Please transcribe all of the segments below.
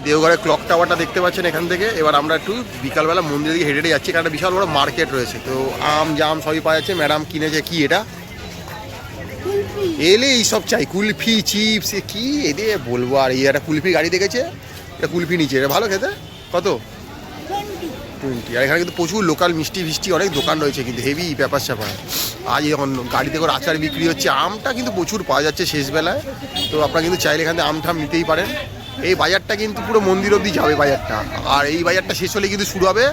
দেওঘরের clock টাওয়ারটা দেখতে পাচ্ছেন এখান থেকে। এবার আমরা একটু বিকালবেলা মন্দিরের দিকে হেঁটে হেঁটে যাচ্ছি, কারণ একটা বিশাল বড় মার্কেট রয়েছে। তো আম জাম সবই পাওয়া যাচ্ছে। ম্যাডাম কিনেছে কি এটা, এলে এইসব চাই, কুলফি চিপস কি এদের বলবো। আর এই একটা কুলফি গাড়ি দেখেছে, এটা কুলফি নিচে, এটা ভালো খেতে। কত? 20। আর এখানে কিন্তু প্রচুর লোকাল মিষ্টি ফিষ্টি অনেক দোকান রয়েছে, কিন্তু হেভি ব্যাপার স্যাপার। আজ এখন গাড়িতে করে আচার বিক্রি হচ্ছে, আমটা কিন্তু প্রচুর পাওয়া যাচ্ছে শেষবেলায়। তো আপনারা কিন্তু চাইলে এখান থেকে আম ঠাম নিতেই পারেন। এই বাজারটা কিন্তু পুরো মন্দির অবধি যাবে বাজারটা। আর এই বাজারটা শেষ হলে কিন্তু শুরু হবে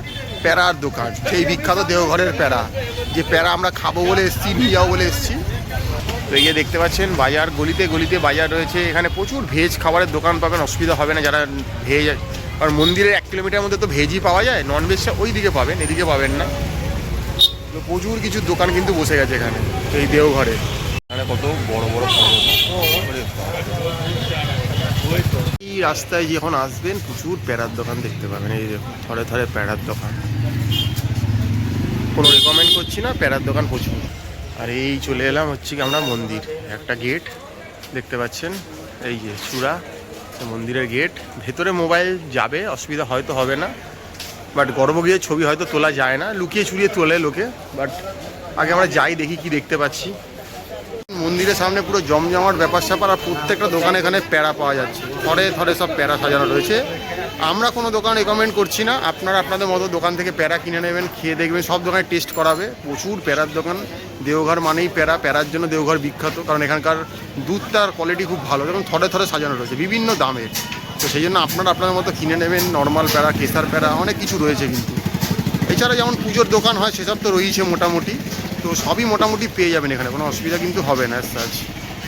প্যারার দোকান, সেই বিখ্যাত দেওঘরের প্যারা। যে প্যারা আমরা খাবো বলে এসেছি, নিয়ে যাবো বলে এসেছি। তো এই যে দেখতে পাচ্ছেন বাজার, গলিতে গলিতে বাজার রয়েছে। এখানে প্রচুর ভেজ খাবারের দোকান পাবেন, অসুবিধা হবে না যারা ভেজ। আর মন্দিরের 1 কিলোমিটার মধ্যে তো ভেজই পাওয়া যায়, ননভেজটা ওই দিকে পাবেন, এদিকে পাবেন না। তো প্রচুর কিছু দোকান কিন্তু বসে গেছে এখানে এই দেওঘরে। এখানে কত বড় বড় এই রাস্তায় যখন আসবেন প্রচুর প্যারার দোকান দেখতে পাবেন। এই যে থরে থরে প্যারার দোকান, কোনো রেকমেন্ড করছি না, প্যারার দোকান প্রচুর। আর এই চলে এলাম হচ্ছে কি আমরা মন্দির, একটা গেট দেখতে পাচ্ছেন, এই যে চূড়া মন্দিরের গেট। ভেতরে মোবাইল যাবে, অসুবিধা হয়তো হবে না, বাট গর্ভগৃহের ছবি হয়তো তোলা যায় না, লুকিয়ে চুরিয়ে তোলে লোকে। বাট আগে আমরা যাই, দেখি কি দেখতে পাচ্ছি। মন্দিরের সামনে পুরো জমজমাট ব্যাপার স্যাপার। আর প্রত্যেকটা দোকানে এখানে প্যারা পাওয়া যাচ্ছে, থরে থরে সব প্যারা সাজানো রয়েছে। আমরা কোনো দোকান রেকমেন্ড করছি না, আপনারা আপনাদের মতো দোকান থেকে প্যারা কিনে নেবেন, খেয়ে দেখবেন। সব দোকানে টেস্ট করাবে, প্রচুর প্যারার দোকান। দেওঘর মানেই প্যারা, প্যারার জন্য দেওঘর বিখ্যাত, কারণ এখানকার দুধটার কোয়ালিটি খুব ভালো এবং থরে থরে সাজানো রয়েছে বিভিন্ন দামের। তো সেই জন্য আপনারা আপনাদের মতো কিনে নেবেন। নর্মাল প্যারা, কেসার প্যারা, অনেক কিছু রয়েছে কিন্তু। এছাড়া যেমন পুজোর দোকান হয় সেসব তো রয়েছে মোটামুটি, তো সবই মোটামুটি পেয়ে যাবেন এখানে, কোনো অসুবিধা কিন্তু হবে না সাজ।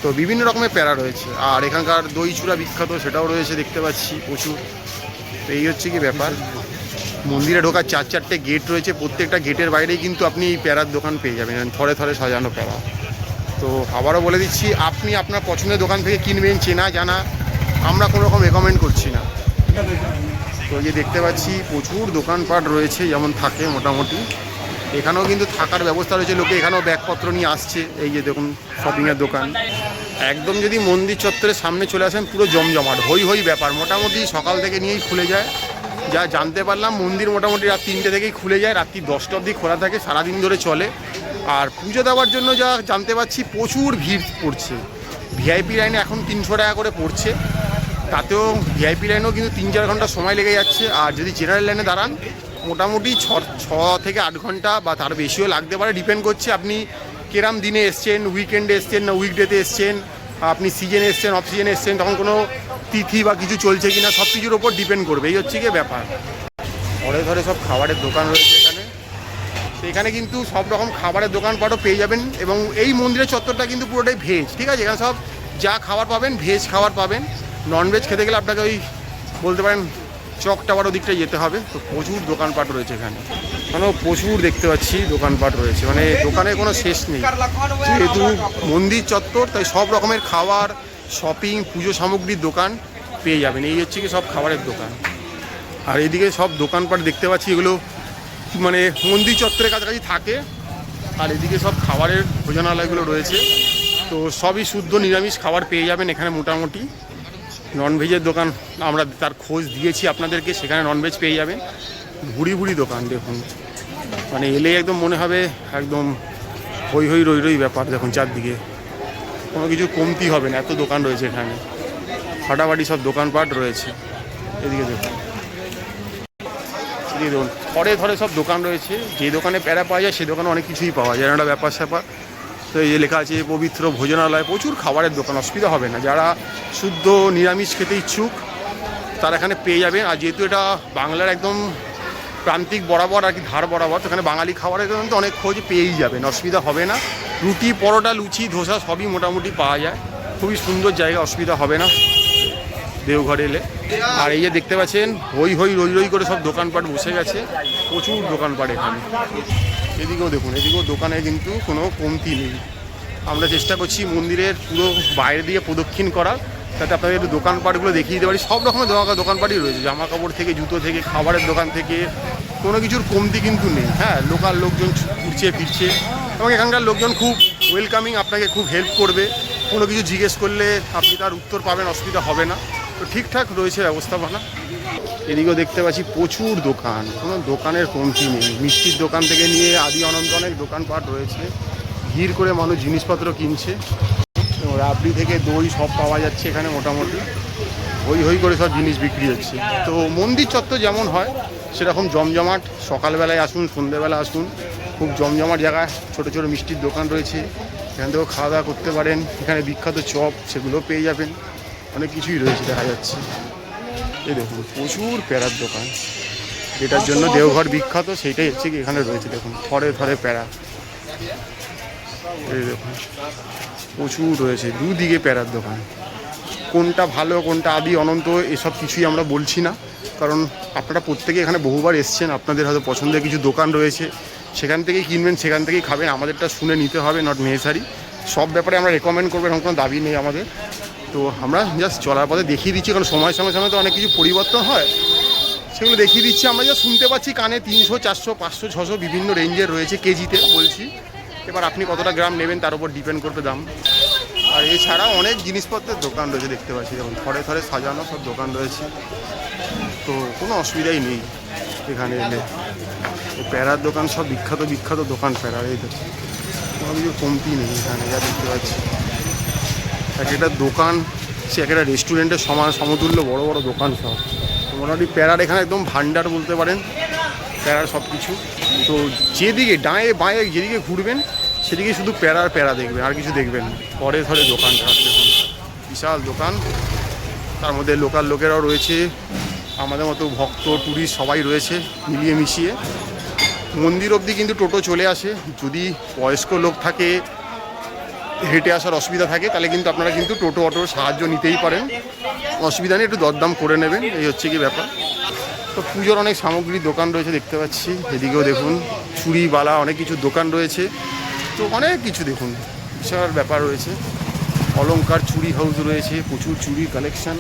তো বিভিন্ন রকমের প্যারা রয়েছে। আর এখানকার দই চূড়া বিখ্যাত, সেটাও রয়েছে দেখতে পাচ্ছি প্রচুর। তো এই হচ্ছে কি ব্যাপার। মন্দিরে ঢোকার 4-4টে গেট রয়েছে, প্রত্যেকটা গেটের বাইরেই কিন্তু আপনি এই প্যারার দোকান পেয়ে যাবেন, থরে থরে সাজানো প্যারা। তো আবারও বলে দিচ্ছি, আপনি আপনার পছন্দের দোকান থেকে কিনবেন, চেনা জানা, আমরা কোনো রকম রেকমেন্ড করছি না। তো যে দেখতে পাচ্ছি প্রচুর দোকানপাট রয়েছে, যেমন থাকে মোটামুটি। এখানেও কিন্তু থাকার ব্যবস্থা রয়েছে, লোকে এখানেও ব্যাগপত্র নিয়ে আসছে। এই যে দেখুন শপিংয়ের দোকান একদম। যদি মন্দির চত্বরের সামনে চলে আসেন পুরো জমজমাট, হই হই ব্যাপার। মোটামুটি সকাল থেকে নিয়েই খুলে যায়, যা জানতে পারলাম মন্দির মোটামুটি রাত 3টে থেকেই খুলে যায়, রাত্রি 10টা অবধি খোলা থাকে, সারাদিন ধরে চলে। আর পুজো দেওয়ার জন্য যা জানতে পারছি প্রচুর ভিড় পড়ছে। ভিআইপি লাইনে এখন 300 টাকা করে পড়ছে, তাতেও ভিআইপি লাইনেও কিন্তু 3-4 ঘন্টা সময় লেগে যাচ্ছে। আর যদি জেনারেল লাইনে দাঁড়ান মোটামুটি 6 থেকে 8 ঘন্টা বা তার বেশিও লাগতে পারে, ডিপেন্ড করছে আপনি কেরাম দিনে এসছেন, উইকেন্ডে এসছেন না উইকডেতে এসছেন, আপনি সিজনে এসছেন অফ সিজনে এসছেন, তখন কোনো তিথি বা কিছু চলছে কিনা, সব কিছুর ওপর ডিপেন্ড করবে। এই হচ্ছে কি ব্যাপার। ধরে ধরে সব খাবারের দোকান রয়েছে এখানে, সেখানে কিন্তু সব রকম খাবারের দোকানপাটও পেয়ে যাবেন। এবং এই মন্দিরের চত্বরটা কিন্তু পুরোটাই ভেজ, ঠিক আছে। এখানে সব যা খাবার পাবেন ভেজ খাবার পাবেন। ননভেজ খেতে গেলে আপনাকে ওই বলতে পারেন চক টাওয়ার ওদিকটায় যেতে হবে। তো প্রচুর দোকানপাট রয়েছে এখানে, মানে প্রচুর দেখতে পাচ্ছি দোকানপাট রয়েছে, মানে দোকানের কোনো শেষ নেই। যেহেতু মন্দির চত্বর, তাই সব রকমের খাবার, শপিং, পুজো সামগ্রীর দোকান পেয়ে যাবেন। এই হচ্ছে কি সব খাবারের দোকান। আর এদিকে সব দোকানপাট দেখতে পাচ্ছি, এগুলো মানে মন্দির চত্বরের কাছাকাছি থাকে। আর এদিকে সব খাবারের ভোজনালয়গুলো রয়েছে। তো সবই শুদ্ধ নিরামিষ খাবার পেয়ে যাবেন এখানে মোটামুটি। ননভেজের দোকান আমরা তার খোঁজ দিয়েছি আপনাদেরকে, সেখানে ননভেজ পেয়ে যাবেন। ভুড়ি ভুড়ি দোকান দেখুন, মানে এলে একদম মনে হবে একদম হই হই রই রই ব্যাপার। দেখুন চারদিকে কোনো কিছু কমতি হবে না, এত দোকান রয়েছে এখানে, ফাটাফাটি সব দোকানপাট রয়েছে। এদিকে দেখুন, এদিকে দেখুন থরে থরে সব দোকান রয়েছে। যে দোকানে প্যারা পাওয়া যায় সে দোকানে অনেক কিছুই পাওয়া যায়, একটা ব্যাপার স্যাপার। তো এই যে লেখা আছে পবিত্র ভোজনালয়, প্রচুর খাবারের দোকান, অসুবিধা হবে না। যারা শুদ্ধ নিরামিষ খেতে ইচ্ছুক তারা এখানে পেয়ে যাবেন। আর যেহেতু এটা বাংলার একদম প্রান্তিক বরাবর আর কি, ধার বরাবর, তো এখানে বাঙালি খাবারের কিন্তু অনেক খোঁজ পেয়েই যাবেন, অসুবিধা হবে না। রুটি, পরোটা, লুচি, ধোসা সবই মোটামুটি পাওয়া যায়। খুবই সুন্দর জায়গা, অসুবিধা হবে না দেওঘরে এলে। আর এই যে দেখতে পাচ্ছেন হই হই রই রই করে সব দোকানপাট বসে গেছে, প্রচুর দোকানপাট এখানে। এদিকেও দেখুন, এদিকেও দোকানে কিন্তু কোনো কমতি নেই। আমরা চেষ্টা করছি মন্দিরের পুরো বাইরে দিয়ে প্রদক্ষিণ করার, যাতে আপনাদের একটু দোকানপাটগুলো দেখিয়ে দিতে পারি। সব রকমের দোকানপাটই রয়েছে, জামা কাপড় থেকে, জুতো থেকে, খাবারের দোকান থেকে, কোনো কিছুর কমতি কিন্তু নেই। হ্যাঁ, লোকাল লোকজন ঘুরছে ফিরছে এবং এখানকার লোকজন খুব ওয়েলকামিং, আপনাকে খুব হেল্প করবে। কোনো কিছু জিজ্ঞেস করলে আপনি তার উত্তর পাবেন, অসুবিধা হবে না। তো ঠিকঠাক রয়েছে ব্যবস্থাপনা। এদিকেও দেখতে পাচ্ছি প্রচুর দোকান, কোনো দোকানের কমতি নেই। মিষ্টির দোকান থেকে নিয়ে আদি অনন্ত অনেক দোকানপাট রয়েছে, ভিড় করে মানুষ জিনিসপত্র কিনছে। রাবড়ি থেকে দই সব পাওয়া যাচ্ছে এখানে মোটামুটি, হই হই করে সব জিনিস বিক্রি হচ্ছে। তো মন্দির চত্বর যেমন হয় সেরকম জমজমাট। সকালবেলায় আসুন, সন্ধ্যেবেলা আসুন, খুব জমজমাট জায়গা। ছোটো ছোটো মিষ্টির দোকান রয়েছে, এখান থেকেও খাওয়া দাওয়া করতে পারেন। এখানে বিখ্যাত চপ সেগুলো পেয়ে যাবেন, অনেক কিছুই রয়েছে দেখা যাচ্ছে। এই দেখুন প্রচুর প্যারার দোকান, যেটার জন্য দেওঘর বিখ্যাত সেইটাই হচ্ছে কি এখানে রয়েছে। দেখুন থরে থরে প্যারা, এই দেখুন প্রচুর রয়েছে, দুদিকে প্যারার দোকান। কোনটা ভালো কোনটা আদি অনন্ত এসব কিছুই আমরা বলছি না, কারণ আপনারা প্রত্যেকে এখানে বহুবার এসছেন, আপনাদের হয়তো পছন্দের কিছু দোকান রয়েছে, সেখান থেকেই কিনবেন, সেখান থেকেই খাবেন। আমাদেরটা শুনে নিতে হবে, নট নেসেসারি। সব ব্যাপারে আমরা রেকমেন্ড করবেন, এরকম কোনো দাবি নেই আমাদের। তো আমরা জাস্ট চলার পথে দেখিয়ে দিচ্ছি, কারণ সময়ের সঙ্গে সঙ্গে তো অনেক কিছু পরিবর্তন হয়, সেগুলো দেখিয়ে দিচ্ছি। আমরা যা শুনতে পাচ্ছি কানে 300, 400, 500, 600 বিভিন্ন রেঞ্জের রয়েছে কেজিতে বলছি। এবার আপনি কতটা গ্রাম নেবেন তার উপর ডিপেন্ড করবে দাম। আর এছাড়া অনেক জিনিসপত্রের দোকান রয়েছে দেখতে পাচ্ছি, যেমন থরে থরে সাজানো সব দোকান রয়েছে। তো কোনো অসুবিধাই নেই এখানে এলে। প্যারার দোকান সব বিখ্যাত বিখ্যাত দোকান প্যারার, এই দেখুন কোনো কিছু কমতি নেই এখানে যা দেখতে পাচ্ছি। এক একটা দোকান সে এক একটা রেস্টুরেন্টের সমতুল্য বড় বড় দোকান সব। মোটামুটি প্যারার এখানে একদম ভান্ডার বলতে পারেন, প্যারার সব কিছু। তো যেদিকে ডাঁয়ে বাঁয়ে যেদিকে ঘুরবেন সেদিকে শুধু প্যারার প্যারা দেখবেন, আর কিছু দেখবেন না। পরে ধরে দোকানটা দেখুন, বিশাল দোকান, তার মধ্যে লোকাল লোকেরাও রয়েছে, আমাদের মতো ভক্ত ট্যুরিস্ট সবাই রয়েছে মিলিয়ে মিশিয়ে। মন্দির অবধি কিন্তু টোটো চলে আসে। যদি বয়স্ক লোক থাকে, হেঁটে আসার অসুবিধা থাকে, তাহলে কিন্তু আপনারা কিন্তু টোটো অটোর সাহায্য নিতেই পারেন, অসুবিধা নেই, একটু দরদাম করে নেবেন, এই হচ্ছে কি ব্যাপার। তো পুজোর অনেক সামগ্রীর দোকান রয়েছে দেখতে পাচ্ছি, এদিকেও দেখুন চুড়ি বালা অনেক কিছু দোকান রয়েছে। তো অনেক কিছু দেখুন বিশাল ব্যাপার রয়েছে, অলংকার চুড়ি হাউস রয়েছে, প্রচুর চুড়ির কালেকশন।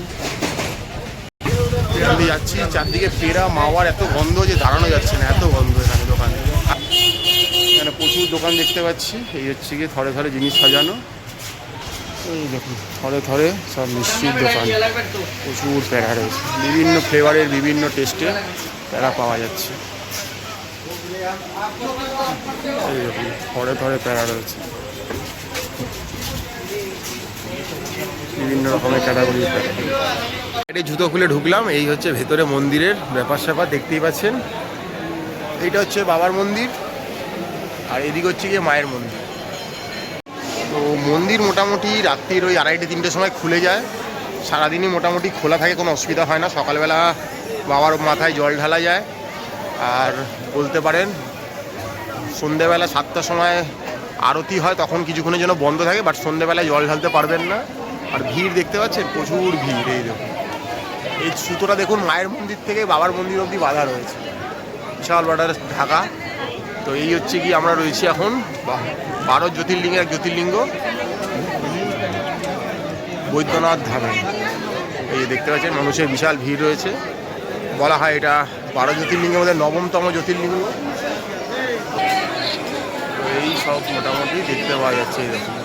আমি যাচ্ছি চারদিকে পেরা মাওয়ার এত গন্ধ যে দাঁড়ানো যাচ্ছে না, এত গন্ধ এখানে দোকানে। এখানে প্রচুর দোকান দেখতে পাচ্ছি, এই হচ্ছে গিয়ে থরে থরে জিনিস সাজানো। এই দেখুন থরে থরে সব মিষ্টির দোকান, প্রচুর প্যারা রয়েছে, বিভিন্ন ফ্লেভারের বিভিন্ন টেস্টে প্যারা পাওয়া যাচ্ছে। এই দেখুন থরে থরে প্যারা রয়েছে, বিভিন্ন রকমের ক্যাটাগরির প্যারা। এটা জুতো খুলে ঢুকলাম, এই হচ্ছে ভেতরে মন্দিরের ব্যাপার স্যাপার দেখতেই পাচ্ছেন। এইটা হচ্ছে বাবার মন্দির, আর এদিকে হচ্ছে গিয়ে মায়ের মন্দির। তো মন্দির মোটামুটি রাত্রির ওই 2:30, 3টের সময় খুলে যায়, সারাদিনই মোটামুটি খোলা থাকে, কোনো অসুবিধা হয় না। সকালবেলা বাবার মাথায় জল ঢালা যায়, আর বলতে পারেন সন্ধেবেলা 7টার সময় আরতি হয়, তখন কিছুক্ষণের জন্য বন্ধ থাকে, বাট সন্ধেবেলায় জল ঢালতে পারবেন না। আর ভিড় দেখতে পাচ্ছেন, প্রচুর ভিড়। এই দেখুন এই সুতোটা দেখুন মায়ের মন্দির থেকে বাবার মন্দির অবধি বাঁধা রয়েছে, বিশাল বাটার ঢাকা। তো এই হচ্ছে কি আমরা রয়েছি এখন 12 জ্যোতির্লিঙ্গের এক জ্যোতির্লিঙ্গ বৈদ্যনাথ ধামে। এই দেখতে পাচ্ছেন মানুষের বিশাল ভিড় রয়েছে, বলা হয় এটা 12 জ্যোতির্লিঙ্গের মধ্যে 9তম জ্যোতির্লিঙ্গ। তো এই সব মোটামুটি দেখতে পাওয়া যাচ্ছে। এই দেখুন